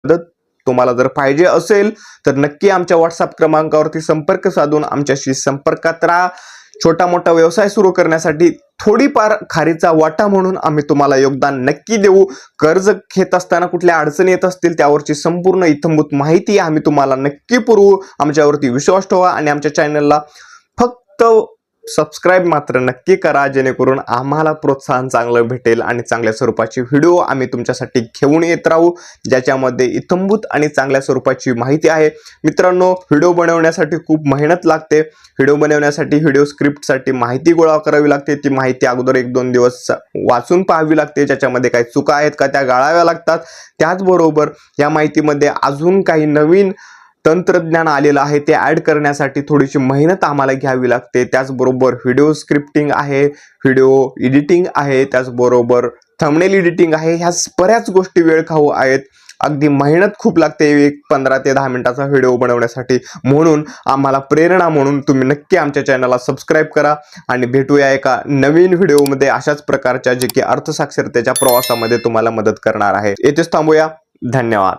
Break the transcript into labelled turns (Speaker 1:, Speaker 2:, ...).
Speaker 1: मदत तुम्हाला जर पाहिजे असेल तर नक्की आमच्या WhatsApp क्रमांकावरती संपर्क साधून आमच्याशी संपर्कात राहा। छोटा मोठा व्यवसाय सुरू करण्यासाठी थोडीफार खारीचा वाटा म्हणून आम्ही तुम्हाला योगदान नक्की देऊ। कर्ज घेत असताना कुठल्या अडचणी येत असतील त्यावरची संपूर्ण इत्थंभूत माहिती आम्ही तुम्हाला नक्की पुरवू। आमच्यावरती विश्वास ठेवा आणि आमच्या चॅनलला फक्त सबस्क्राइब मात्र नक्की करा, जेणेकरून आम्हाला प्रोत्साहन चांगलं भेटेल आणि चांगल्या स्वरूपाची व्हिडिओ आम्ही तुमच्यासाठी घेऊन येत राहू, ज्याच्यामध्ये इत्थंभूत आणि चांगल्या स्वरूपाची माहिती आहे। मित्रांनो, व्हिडिओ बनवण्यासाठी खूप मेहनत लागते। व्हिडिओ बनवण्यासाठी व्हिडिओ स्क्रिप्टसाठी माहिती गोळा करावी लागते। ती माहिती अगोदर 1-2 दिवस वाचून पाहावी लागते, ज्याच्यामध्ये काही चुका आहेत का त्या गाळाव्या लागतात। त्याचबरोबर या माहितीमध्ये अजून काही नवीन तंत्रज्ञान आलेलं आहे ते ऍड करण्यासाठी थोडीशी मेहनत आम्हाला घ्यावी लागते। त्याचबरोबर व्हिडिओ स्क्रिप्टिंग आहे, व्हिडिओ एडिटिंग आहे, त्याचबरोबर थंबनेल एडिटिंग आहे। ह्या बऱ्याच गोष्टी वेळ खाऊ आहेत। अगदी मेहनत खूप लागते एक 15 ते 10 मिनिटाचा व्हिडिओ बनवण्यासाठी। म्हणून आम्हाला प्रेरणा म्हणून तुम्ही नक्की आमच्या चॅनलला सबस्क्राइब करा आणि भेटूया एका नवीन व्हिडिओमध्ये अशाच प्रकारच्या जे की अर्थसाक्षरतेच्या प्रवासामध्ये तुम्हाला मदत करणार आहे। येथेच थांबूया। धन्यवाद।